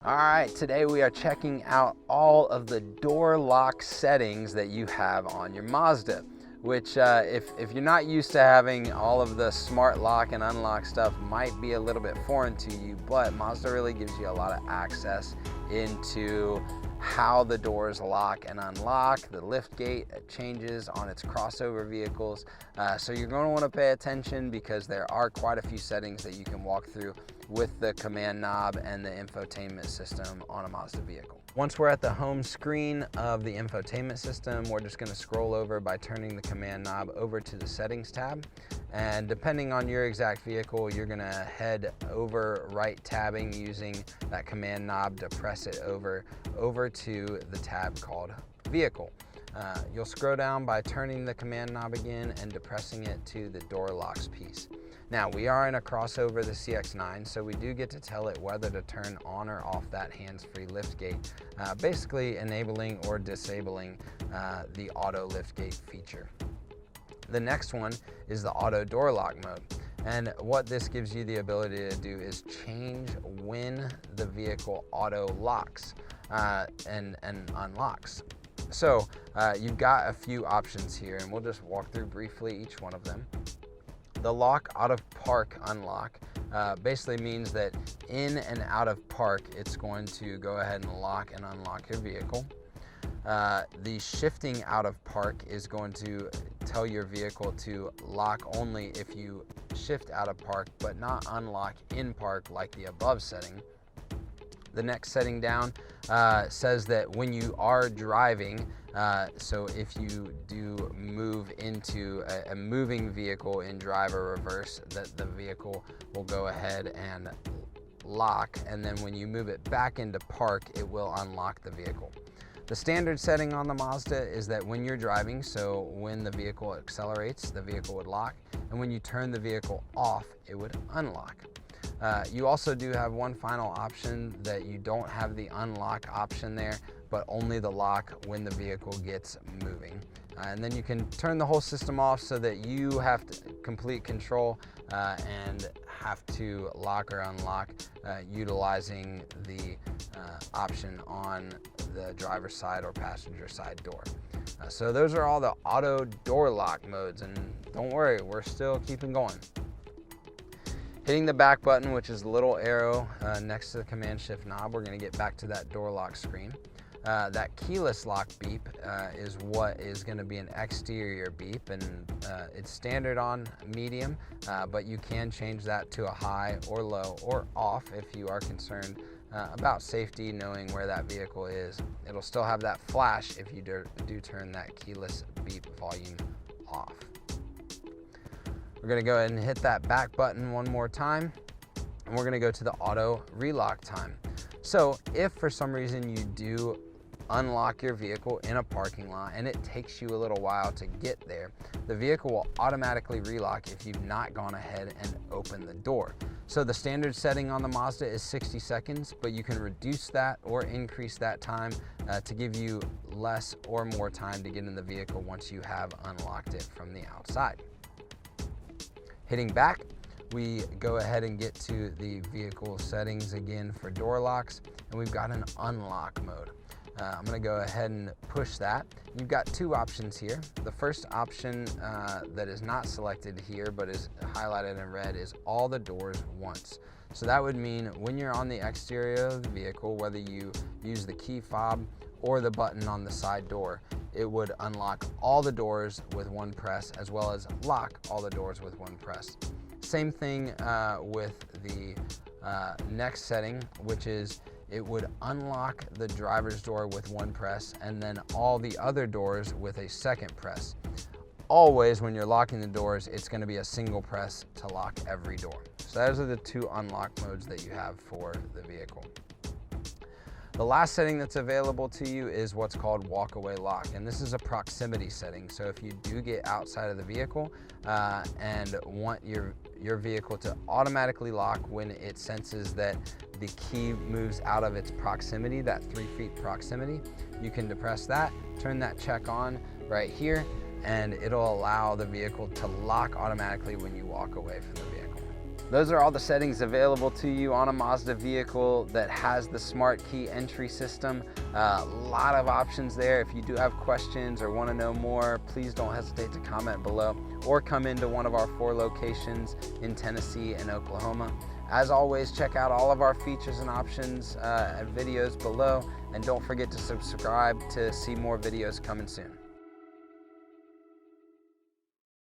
All right, today we are checking out all of the door lock settings that you have on your Mazda, which if you're not used to having all of the smart lock and unlock stuff, might be a little bit foreign to you, but Mazda really gives you a lot of access into how the doors lock and unlock. The lift gate changes on its crossover vehicles, so you're going to want to pay attention because there are quite a few settings that you can walk through with the command knob and the infotainment system on a Mazda vehicle. Once we're at the home screen of the infotainment system, we're just going to scroll over by turning the command knob over to the settings tab. And depending on your exact vehicle, you're going to head over right tabbing using that command knob to press it over to the tab called vehicle. You'll scroll down by turning the command knob again and depressing it to the door locks piece. Now, we are in a crossover, the CX-9, so we do get to tell it whether to turn on or off that hands-free liftgate, basically enabling or disabling the auto liftgate feature. The next one is the auto door lock mode. And what this gives you the ability to do is change when the vehicle auto locks and unlocks. So you've got a few options here, and we'll just walk through briefly each one of them. The lock out of park unlock basically means that in and out of park, it's going to go ahead and lock and unlock your vehicle. The shifting out of park is going to tell your vehicle to lock only if you shift out of park, but not unlock in park like the above setting. The next setting down says that when you are driving, so if you do move into a moving vehicle in drive or reverse, that the vehicle will go ahead and lock, and then when you move it back into park, it will unlock the vehicle. The standard setting on the Mazda is that when you're driving, so when the vehicle accelerates, the vehicle would lock, and when you turn the vehicle off, it would unlock. You also do have one final option that you don't have the unlock option there, but only the lock when the vehicle gets moving. And then you can turn the whole system off so that you have complete control and have to lock or unlock utilizing the option on the driver's side or passenger side door. So those are all the auto door lock modes, and don't worry, we're still keeping going. Hitting the back button, which is the little arrow next to the command shift knob, we're going to get back to that door lock screen. That keyless lock beep is what is going to be an exterior beep, and it's standard on medium, but you can change that to a high or low or off if you are concerned about safety, knowing where that vehicle is. It'll still have that flash if you do turn that keyless beep volume off. We're going to go ahead and hit that back button one more time, and we're going to go to the auto relock time. So if for some reason you do unlock your vehicle in a parking lot and it takes you a little while to get there, the vehicle will automatically relock if you've not gone ahead and opened the door. So the standard setting on the Mazda is 60 seconds, but you can reduce that or increase that time to give you less or more time to get in the vehicle once you have unlocked it from the outside. Hitting back, we go ahead and get to the vehicle settings again for door locks, and we've got an unlock mode. I'm going to go ahead and push that. You've got two options here. The first option that is not selected here but is highlighted in red is all the doors once. So that would mean when you're on the exterior of the vehicle, whether you use the key fob or the button on the side door, it would unlock all the doors with one press, as well as lock all the doors with one press. Same thing with the next setting, which is it would unlock the driver's door with one press and then all the other doors with a second press. Always when you're locking the doors, it's going to be a single press to lock every door. So those are the two unlock modes that you have for the vehicle. The last setting that's available to you is what's called Walkaway Lock, and this is a proximity setting. So if you do get outside of the vehicle and want your vehicle to automatically lock when it senses that the key moves out of its proximity, that 3 feet proximity, you can depress that, turn that check on right here, and it'll allow the vehicle to lock automatically when you walk away from the vehicle. Those are all the settings available to you on a Mazda vehicle that has the smart key entry system. A lot of options there. If you do have questions or want to know more, please don't hesitate to comment below or come into one of our 4 locations in Tennessee and Oklahoma. As always, check out all of our features and options and videos below, and don't forget to subscribe to see more videos coming soon.